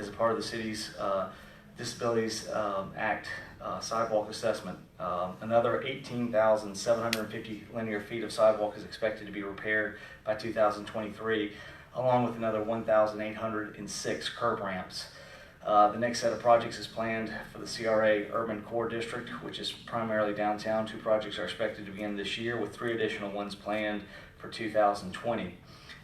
as a part of the city's Disabilities Act sidewalk assessment. Another 18,750 linear feet of sidewalk is expected to be repaired by 2023, along with another 1,806 curb ramps. The next set of projects is planned for the CRA Urban Core District, which is primarily downtown. 2 projects are expected to begin this year, with 3 additional ones planned for 2020.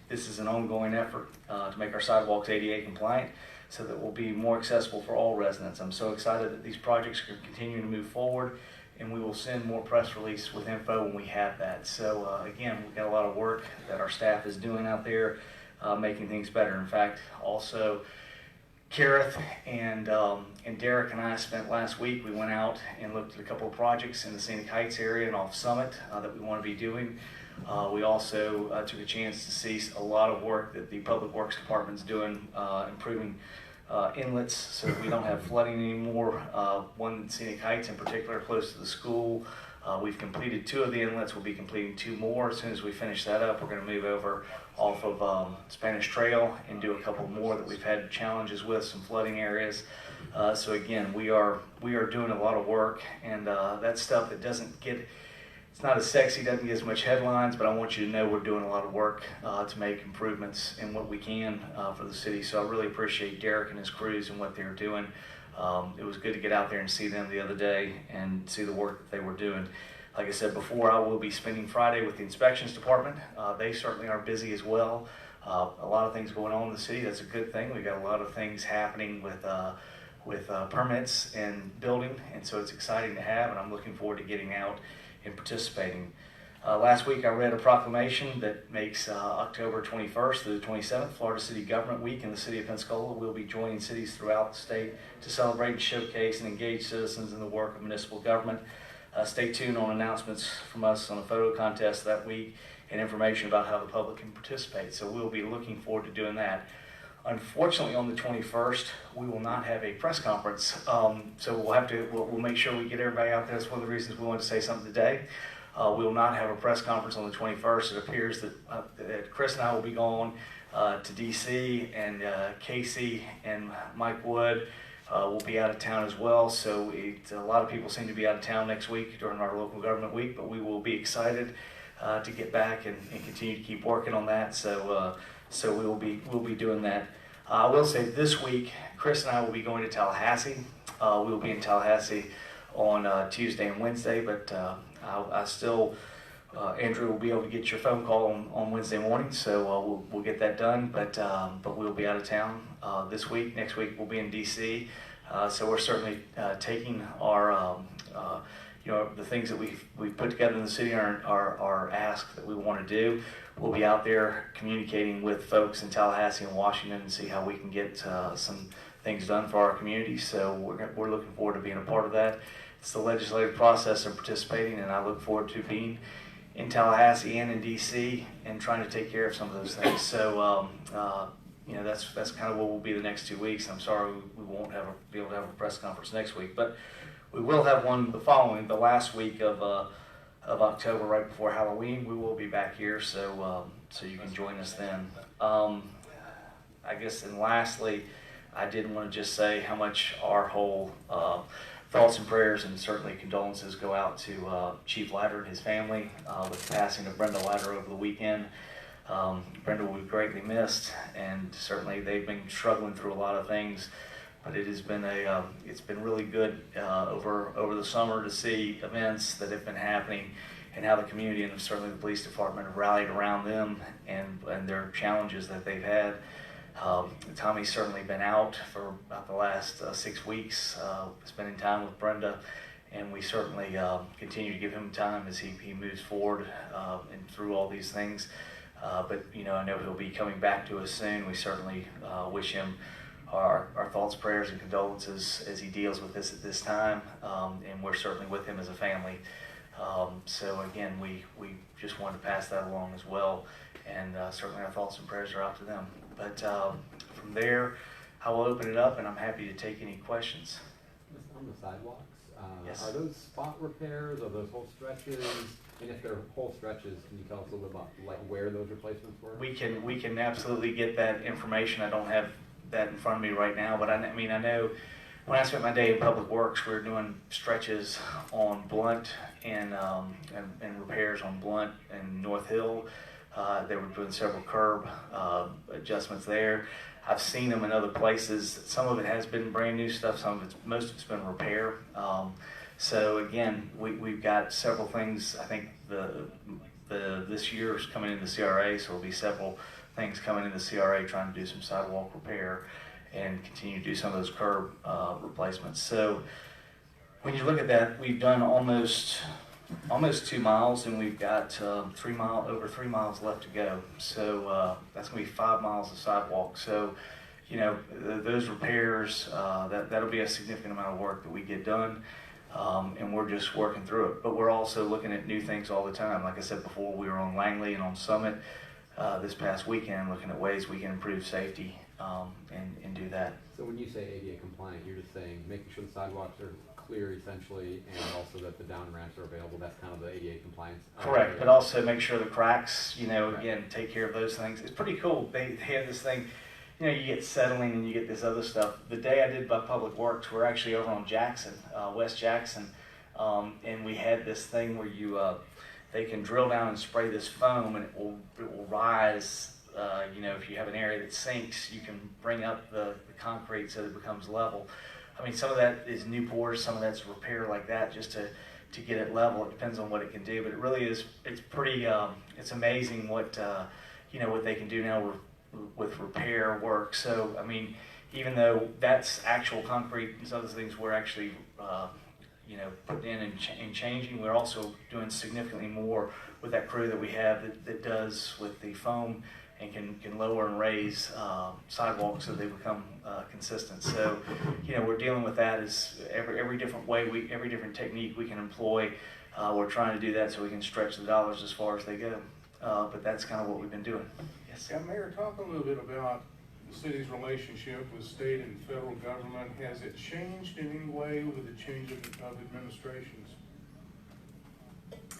This is an ongoing effort to make our sidewalks ADA compliant so that we'll be more accessible for all residents. I'm so excited that these projects are continuing to move forward, and we will send more press release with info when we have that. So again, we've got a lot of work that our staff is doing out there, making things better. In fact, also, Kareth and Derek and I spent last week, we went out and looked at a couple of projects in the Scenic Heights area and off Summit that we want to be doing. We also took a chance to see a lot of work that the Public Works Department's doing, improving inlets so that we don't have flooding anymore. One in Scenic Heights in particular, close to the school. We've completed 2 of the inlets. We'll be completing 2 more. As soon as we finish that up, we're going to move over off of Spanish Trail and do a couple more that we've had challenges with, some flooding areas. So again, we are doing a lot of work, and that stuff that doesn't get, it's not as sexy, doesn't get as much headlines, but I want you to know we're doing a lot of work to make improvements in what we can for the city. So I really appreciate Derek and his crews and what they're doing. It was good to get out there and see them the other day and see the work that they were doing. Like I said before, I will be spending Friday with the inspections department. They certainly are busy as well. A lot of things going on in the city. That's a good thing. We've got a lot of things happening with permits and building, and so it's exciting to have, and I'm looking forward to getting out and participating. Last week I read a proclamation that makes October 21st through the 27th Florida City Government Week in the City of Pensacola. We'll be joining cities throughout the state to celebrate and showcase and engage citizens in the work of municipal government. Stay tuned on announcements from us on a photo contest that week and information about how the public can participate. So we'll be looking forward to doing that. Unfortunately, on the 21st, we will not have a press conference. So we'll make sure we get everybody out there. That's one of the reasons we wanted to say something today. We will not have a press conference on the 21st. It appears that Chris and I will be going to DC, and Casey and Mike Wood will be out of town as well. So a lot of people seem to be out of town next week during our local government week, but we will be excited to get back and continue to keep working on that. So we'll be doing that. I will say this week, Chris and I will be going to Tallahassee. We will be in Tallahassee on Tuesday and Wednesday, but I still, Andrew will be able to get your phone call on Wednesday morning, so we'll get that done. But we'll be out of town this week. Next week we'll be in DC. So we're certainly taking our, the things that we've put together in the city, our ask that we want to do. We'll be out there communicating with folks in Tallahassee and Washington and see how we can get some things done for our community. So we're looking forward to being a part of that. It's the legislative process of participating, and I look forward to being in Tallahassee and in DC and trying to take care of some of those things. So that's kind of what will be the next 2 weeks. I'm sorry we won't be able to have a press conference next week, but we will have one the last week of October, right before Halloween. We will be back here, so you can join us then. I guess, and lastly, I did want to just say how much our whole thoughts and prayers and certainly condolences go out to Chief Ladder and his family with the passing of Brenda Ladder over the weekend. Brenda will be greatly missed, and certainly they've been struggling through a lot of things. But it has been it's been really good over the summer to see events that have been happening and how the community and certainly the police department have rallied around them and their challenges that they've had. Tommy's certainly been out for about the last 6 weeks, spending time with Brenda, and we certainly continue to give him time as he moves forward and through all these things. But I know he'll be coming back to us soon. We certainly wish him our thoughts, prayers, and condolences as he deals with this at this time, and we're certainly with him as a family. So again, we just wanted to pass that along as well, and certainly our thoughts and prayers are out to them. But from there, I will open it up, and I'm happy to take any questions. On the sidewalks, yes. Are those spot repairs? Are those whole stretches? And if they're whole stretches, can you tell us a little bit about where those replacements were? We can absolutely get that information. I don't have that in front of me right now, but I mean, I know when I spent my day in Public Works, we were doing stretches on Blunt and repairs on Blunt and North Hill. They were doing several curb adjustments there. I've seen them in other places. Some of it has been brand new stuff. Most of it's been repair. So again, we've got several things. I think this year is coming into CRA, so there'll be several things coming into CRA trying to do some sidewalk repair and continue to do some of those curb replacements. So when you look at that, we've done almost 2 miles, and we've got over 3 miles left to go. So that's going to be 5 miles of sidewalk. So, you know, those repairs, that'll be a significant amount of work that we get done, and we're just working through it. But we're also looking at new things all the time. Like I said before, we were on Langley and on Summit this past weekend, looking at ways we can improve safety and do that. So when you say ADA compliant, you're just saying making sure the sidewalks are clear essentially, and also that the down ramps are available. That's kind of the ADA compliance. Correct, but also make sure the cracks, you know, again, take care of those things. It's pretty cool. They have this thing, you know, you get settling and you get this other stuff. The day I did by Public Works, we're actually over on Jackson, West Jackson, and we had this thing where they can drill down and spray this foam, and it will rise. You know, if you have an area that sinks, you can bring up the concrete so that it becomes level. I mean, some of that is new pours, some of that's repair like that, just to get it level. It depends on what it can do, but it really is. It's pretty. It's amazing what you know, what they can do now with repair work. So I mean, even though that's actual concrete and some of the things we're actually you know, putting in and changing, we're also doing significantly more with that crew that we have that does with the foam and can lower and raise sidewalks so they become consistent. So, you know, we're dealing with that as every different way, every different technique we can employ. We're trying to do that so we can stretch the dollars as far as they go. But that's kind of what we've been doing. Yes. Yeah, Mayor, talk a little bit about the city's relationship with state and federal government. Has it changed in any way with the change of administrations?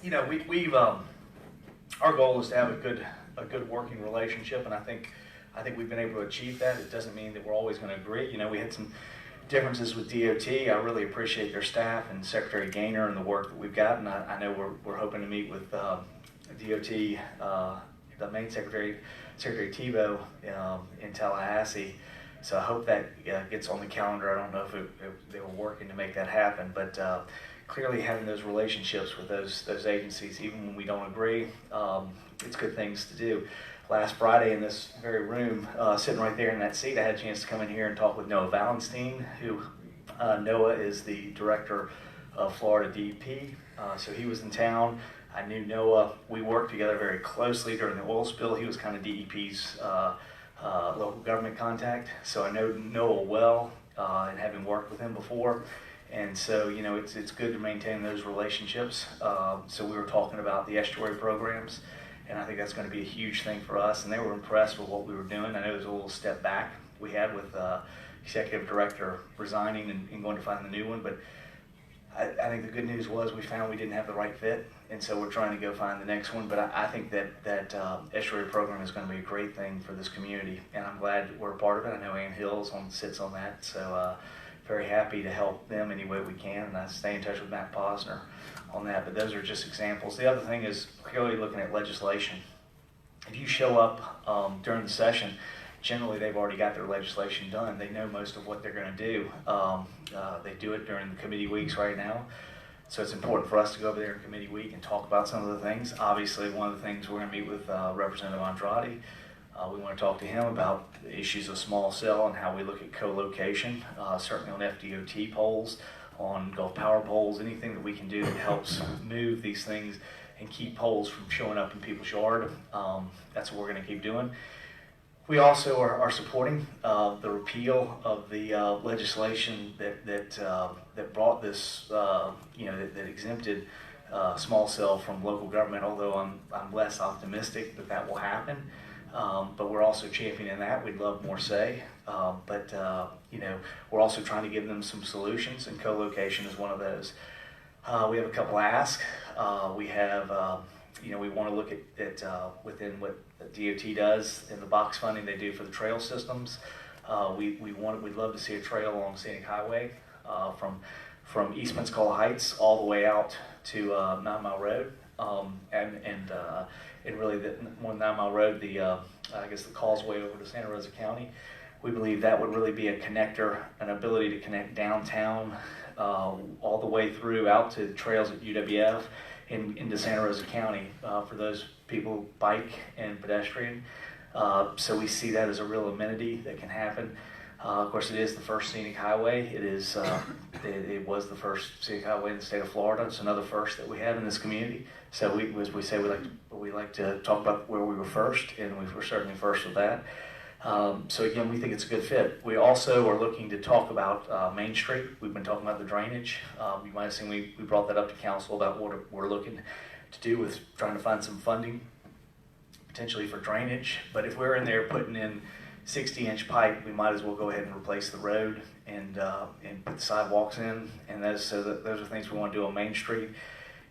You know, we've our goal is to have a good working relationship, and I think we've been able to achieve that. It doesn't mean that we're always going to agree. You know, we had some differences with DOT. I really appreciate their staff and Secretary Gaynor and the work that we've got, and I know we're hoping to meet with DOT, the main Secretary Tebow in Tallahassee. So I hope that gets on the calendar. I don't know if they were working to make that happen, but clearly having those relationships with those agencies, even when we don't agree, it's good things to do. Last Friday in this very room, sitting right there in that seat, I had a chance to come in here and talk with Noah Valenstein, who Noah is the director of Florida DEP. So he was in town. I knew Noah. We worked together very closely during the oil spill. He was kind of DEP's local government contact. So I know Noah well, and having worked with him before. And so, you know, it's good to maintain those relationships. So we were talking about the estuary programs, and I think that's going to be a huge thing for us. And they were impressed with what we were doing. I know there's a little step back we had with executive director resigning and going to find the new one, but I think the good news was we found we didn't have the right fit, and so we're trying to go find the next one. But I think that estuary program is going to be a great thing for this community, and I'm glad we're a part of it. I know Ann Hills sits on that, so very happy to help them any way we can, and I stay in touch with Matt Posner on that. But those are just examples. The other thing is clearly looking at legislation. If you show up during the session, generally they've already got their legislation done. They know most of what they're going to do. They do it during the committee weeks right now. So it's important for us to go over there in committee week and talk about some of the things. Obviously, one of the things we're going to meet with Representative Andrade. We want to talk to him about the issues of small cell and how we look at co-location, certainly on FDOT poles, on Gulf Power poles, anything that we can do that helps move these things and keep poles from showing up in people's yard. That's what we're going to keep doing. We also are supporting the repeal of the legislation that brought this, that exempted small cell from local government. Although I'm less optimistic that will happen, but we're also championing that. We'd love more say, but we're also trying to give them some solutions, and co-location is one of those. We have a couple asks. We have. We want to look at within what the DOT does in the box funding they do for the trail systems. We'd love to see a trail along Scenic Highway from East Pensacola Heights all the way out to 9 Mile Road, and really the more 9 Mile Road, I guess the causeway over to Santa Rosa County. We believe that would really be a connector, an ability to connect downtown all the way through out to trails at UWF and into Santa Rosa County for those people, bike and pedestrian. So we see that as a real amenity that can happen. Of course, it is the first scenic highway. It was the first scenic highway in the state of Florida. It's another first that we have in this community. So as we say, we like to talk about where we were first, and we were certainly first with that. So again, we think it's a good fit. We also are looking to talk about Main Street. We've been talking about the drainage. You might have seen we brought that up to council about what we're looking to do with trying to find some funding potentially for drainage. But if we're in there putting in 60-inch pipe, we might as well go ahead and replace the road and put the sidewalks in. And those are things we want to do on Main Street.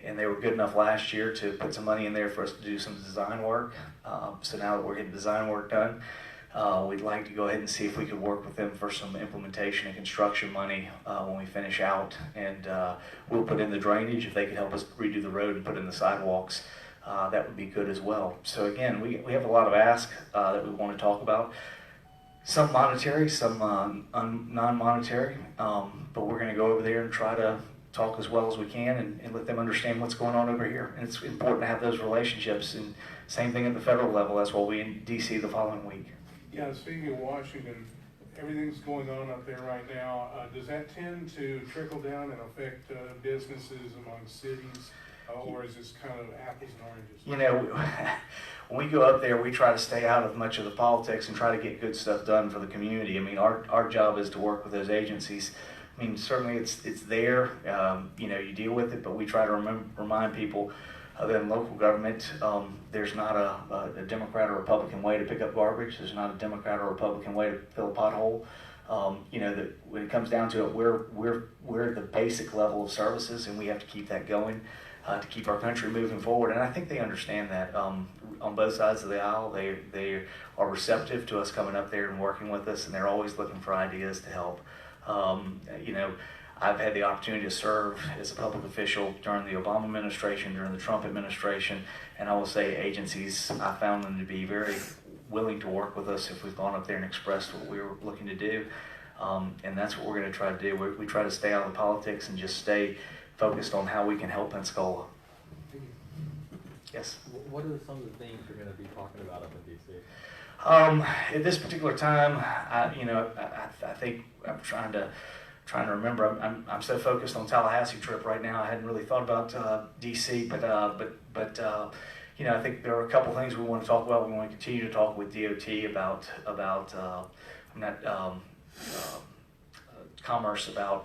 And they were good enough last year to put some money in there for us to do some design work. So now that we're getting design work done, we'd like to go ahead and see if we could work with them for some implementation and construction money when we finish out. And we'll put in the drainage. If they could help us redo the road and put in the sidewalks, that would be good as well. So again, we have a lot of ask that we want to talk about. Some monetary, some non-monetary, but we're going to go over there and try to talk as well as we can and let them understand what's going on over here. And it's important to have those relationships. And same thing at the federal level. That's why we'll be in D.C. the following week. Yeah, speaking of Washington, everything's going on up there right now. Does that tend to trickle down and affect businesses among cities, or is this kind of apples and oranges? You know, when we go up there, we try to stay out of much of the politics and try to get good stuff done for the community. I mean, our job is to work with those agencies. I mean, certainly it's there. You know, you deal with it, but we try to remind people that in local government, there's not a Democrat or Republican way to pick up garbage. There's not a Democrat or Republican way to fill a pothole. You know, that when it comes down to it, we're the basic level of services, and we have to keep that going to keep our country moving forward. And I think they understand that on both sides of the aisle. They are receptive to us coming up there and working with us, and they're always looking for ideas to help. You know, I've had the opportunity to serve as a public official during the Obama administration, during the Trump administration, and I will say agencies, I found them to be very willing to work with us if we've gone up there and expressed what we were looking to do. And that's what we're going to try to do. We try to stay out of the politics and just stay focused on how we can help Pensacola. Yes? What are some of the things you're going to be talking about up in D.C.? At this particular time, I think I'm trying to remember. I'm so focused on Tallahassee trip right now. I hadn't really thought about D.C., but you know, I think there are a couple things we want to talk about. We want to continue to talk with DOT about Commerce about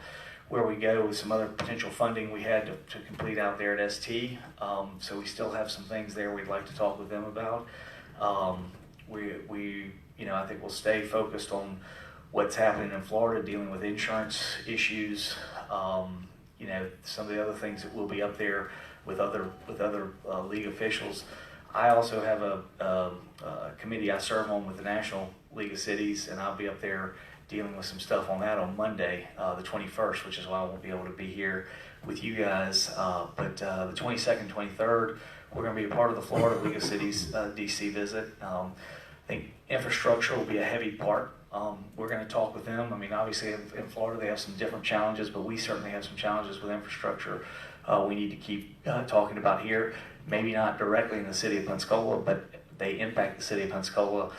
where we go with some other potential funding we had to complete out there at ST. So we still have some things there we'd like to talk with them about. You know, I think we'll stay focused on what's happening in Florida, dealing with insurance issues. You know, some of the other things that will be up there with other league officials. I also have a committee I serve on with the National League of Cities, and I'll be up there dealing with some stuff on that on Monday, the 21st, which is why I won't be able to be here with you guys. But the 22nd, 23rd, we're going to be a part of the Florida League of Cities DC visit. I think infrastructure will be a heavy part. We're going to talk with them. I mean, obviously in Florida they have some different challenges, but we certainly have some challenges with infrastructure we need to keep talking about here. Maybe not directly in the city of Pensacola, but they impact the city of Pensacola.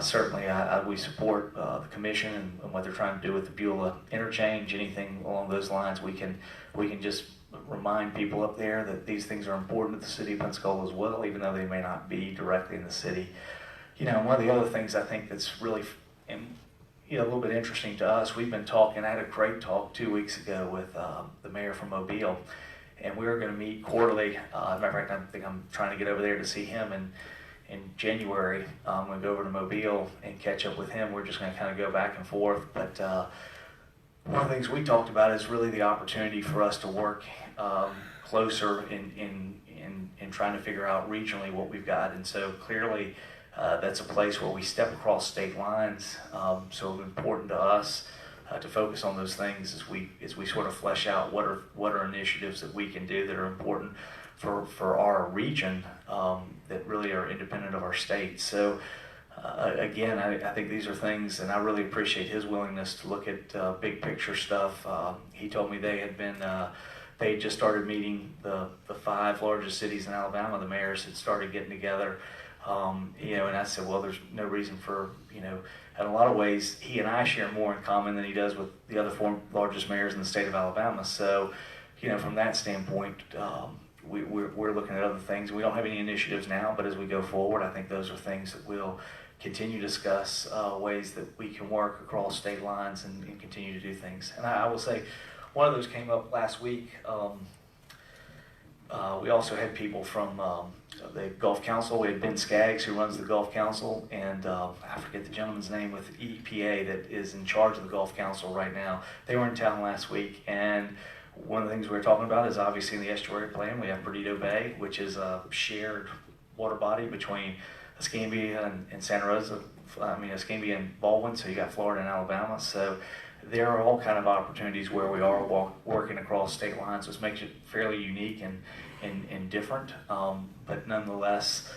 Certainly, we support the commission and what they're trying to do with the Beulah interchange. Anything along those lines, we can just remind people up there that these things are important to the city of Pensacola as well, even though they may not be directly in the city. You know, one of the other things I think that's really a little bit interesting to us, we've been talking. I had a great talk 2 weeks ago with the mayor from Mobile, and we were going to meet quarterly. As a matter of fact, I think I'm trying to get over there to see him in January. I'm going to go over to Mobile and catch up with him. We're just going to kind of go back and forth. But one of the things we talked about is really the opportunity for us to work closer in trying to figure out regionally what we've got. And so clearly That's a place where we step across state lines, so important to us to focus on those things as we sort of flesh out what are initiatives that we can do that are important for our region, that really are independent of our state. So again, I think these are things, and I really appreciate his willingness to look at big picture stuff. He told me they had just started meeting the 5 largest cities in Alabama. The mayors had started getting together, and I said, well, there's no reason for, in a lot of ways, he and I share more in common than he does with the other 4 largest mayors in the state of Alabama. So, from that standpoint, we're looking at other things. We don't have any initiatives now, but as we go forward, I think those are things that we'll continue to discuss, ways that we can work across state lines and continue to do things. And I will say, one of those came up last week. We also had people from the Gulf Council. We had Ben Skaggs, who runs the Gulf Council, and I forget the gentleman's name with EPA that is in charge of the Gulf Council right now. They were in town last week, and one of the things we were talking about is obviously in the estuary plan, we have Perdido Bay, which is a shared water body between Escambia and Santa Rosa. Escambia and Baldwin, so you got Florida and Alabama. So there are all kind of opportunities where we are working across state lines, which makes it fairly unique and different. But nonetheless,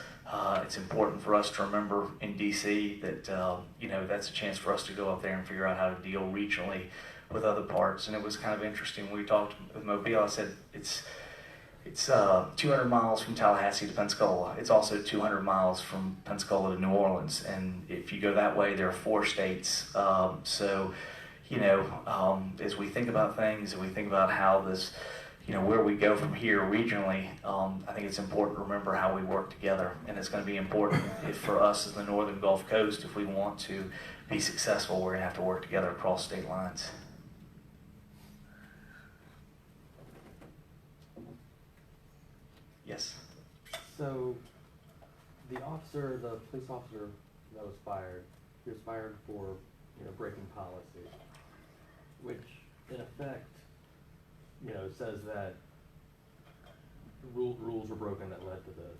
it's important for us to remember in DC that that's a chance for us to go up there and figure out how to deal regionally with other parts. And it was kind of interesting when we talked with Mobile. I said it's 200 miles from Tallahassee to Pensacola. It's also 200 miles from Pensacola to New Orleans. And if you go that way, there are 4 states. As we think about things and we think about how this, where we go from here regionally, I think it's important to remember how we work together. And it's going to be important for us as the Northern Gulf Coast, if we want to be successful, we're going to have to work together across state lines. Yes. So, the police officer that was fired, he was fired for, breaking policy, which in effect, says that rules were broken that led to this.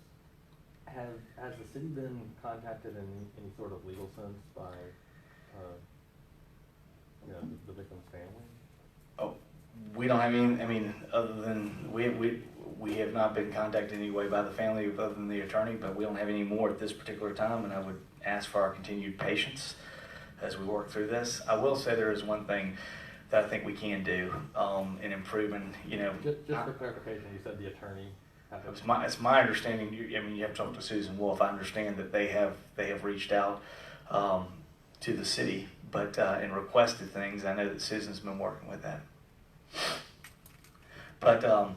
Has the city been contacted in any sort of legal sense by, the victim's family? Oh, we don't have any. Other than we have not been contacted in any way by the family other than the attorney, but we don't have any more at this particular time, and I would ask for our continued patience as we work through this. I will say there is one thing that I think we can do in improving, Just for clarification, you said the attorney. It's my understanding. You have to talk to Susan Wolf. I understand that they have reached out to the city, but and requested things. I know that Susan's been working with that. But a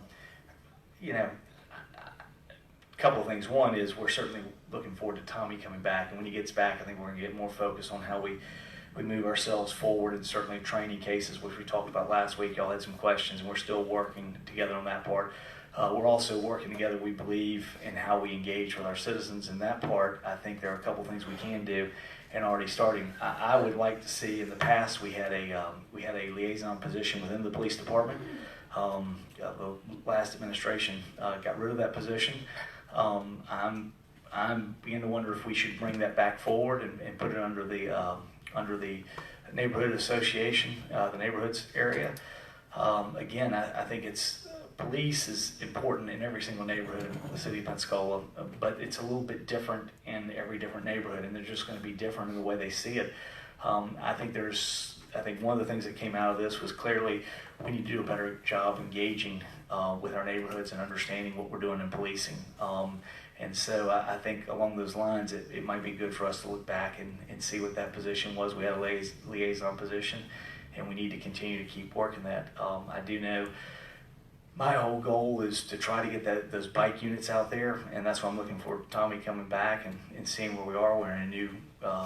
couple of things. One is we're certainly looking forward to Tommy coming back, and when he gets back, I think we're going to get more focused on how we move ourselves forward, and certainly training cases, which we talked about last week. Y'all had some questions, and we're still working together on that part. We're also working together, we believe, in how we engage with our citizens. In that part, I think there are a couple things we can do, and already starting. I would like to see. In the past, we had a liaison position within the police department. The last administration got rid of that position. I'm beginning to wonder if we should bring that back forward and put it under the neighborhood association, the neighborhoods area. Again, I think police is important in every single neighborhood in the city of Pensacola, but it's a little bit different in every different neighborhood, and they're just going to be different in the way they see it. I think one of the things that came out of this was clearly we need to do a better job engaging with our neighborhoods and understanding what we're doing in policing. And so I think along those lines, it might be good for us to look back and see what that position was. We had a liaison position, and we need to continue to keep working that. I do know my whole goal is to try to get those bike units out there, and that's why I'm looking forward to Tommy coming back and seeing where we are. We're in a new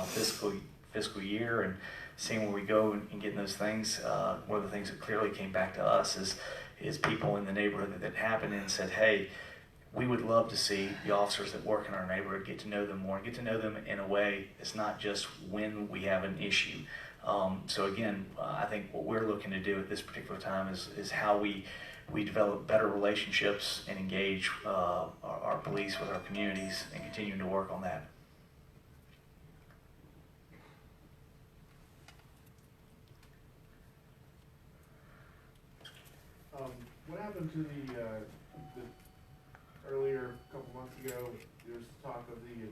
fiscal year, and seeing where we go and getting those things. One of the things that clearly came back to us is people in the neighborhood that happened and said, hey, we would love to see the officers that work in our neighborhood get to know them more, and get to know them in a way that's not just when we have an issue. So again, I think what we're looking to do at this particular time is how we develop better relationships and engage our police with our communities and continue to work on that. What happened to the earlier, a couple months ago, there's talk of the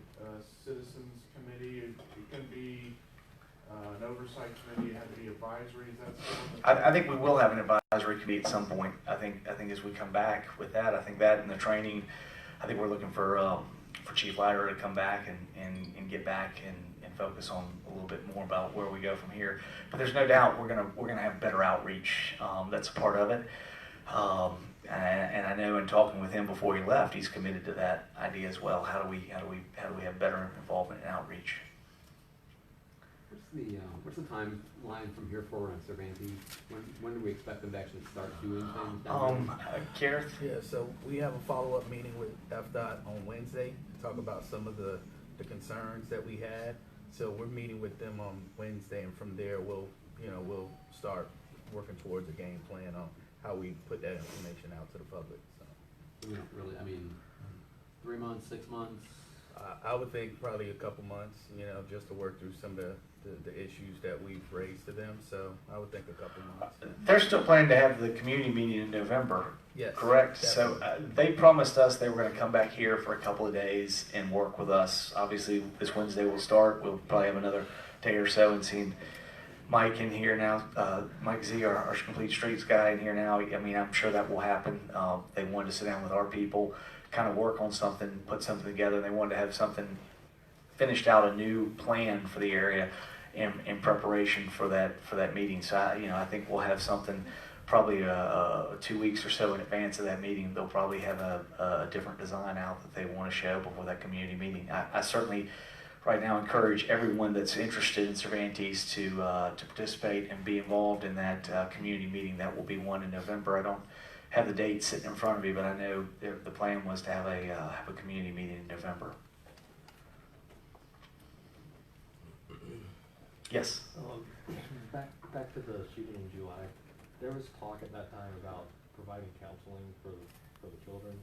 citizens committee, it couldn't be an oversight committee, it had to be advisory, is that still? I think we will have an advisory committee at some point. I think as we come back with that, I think that and the training, I think we're looking for Chief Leiter to come back and get back and focus on a little bit more about where we go from here. But there's no doubt we're gonna have better outreach. That's a part of it. And I know in talking with him before he left, he's committed to that idea as well. How do we have better involvement in outreach? What's the timeline from here forward on Cervantes? When do we expect them to actually start doing things down there? Gareth? Yeah, so we have a follow-up meeting with FDOT on Wednesday to talk about some of the concerns that we had. So we're meeting with them on Wednesday, and from there, we'll start working towards a game plan on how we put that information out to the public, so. We don't really, I mean, 3 months, 6 months? I would think probably a couple months, just to work through some of the issues that we've raised to them, so I would think a couple months. They're still planning to have the community meeting in November, Yes. correct? Definitely. So they promised us they were going to come back here for a couple of days and work with us. Obviously, this Wednesday will start. We'll probably have another day or so, and seeing Mike in here now, Mike Z, our complete streets guy in here now. I mean, I'm sure that will happen. They wanted to sit down with our people, kind of work on something, put something together. They wanted to have something finished out, a new plan for the area in preparation for that meeting. So I think we'll have something probably 2 weeks or so in advance of that meeting. They'll probably have a different design out that they want to show before that community meeting. I certainly right now encourage everyone that's interested in Cervantes to participate and be involved in that community meeting. That will be one in November. I don't have the date sitting in front of me, but I know the plan was to have a community meeting in November. Yes. Back to the shooting in July. There was talk at that time about providing counseling for the children.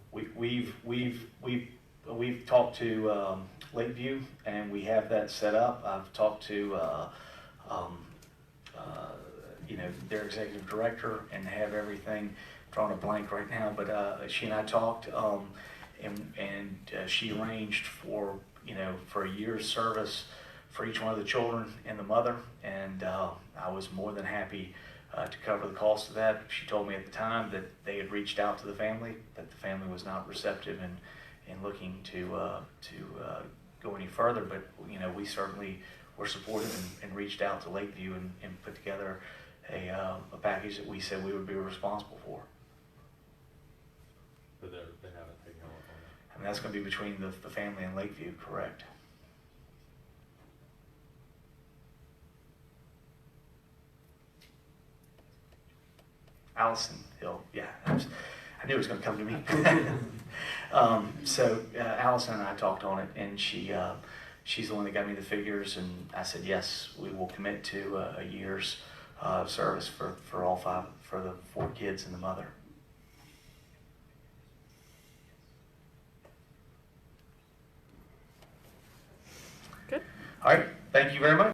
We've talked to Lakeview, and we have that set up. I've talked to their executive director and have everything drawn a blank right now. But she and I talked, and she arranged for a year's service for each one of the children and the mother, and I was more than happy to cover the cost of that. She told me at the time that they had reached out to the family, that the family was not receptive and looking to go any further, but we certainly were supportive and reached out to Lakeview and put together a package that we said we would be responsible for. But they haven't taken off on that. I mean, that's going to be between the family and Lakeview, correct? Allison Hill, yeah, I knew it was going to come to me. So Allison and I talked on it, and she's the one that got me the figures, and I said yes, we will commit to a year's service for all 5, for the 4 kids and the mother. Good. All right, thank you very much.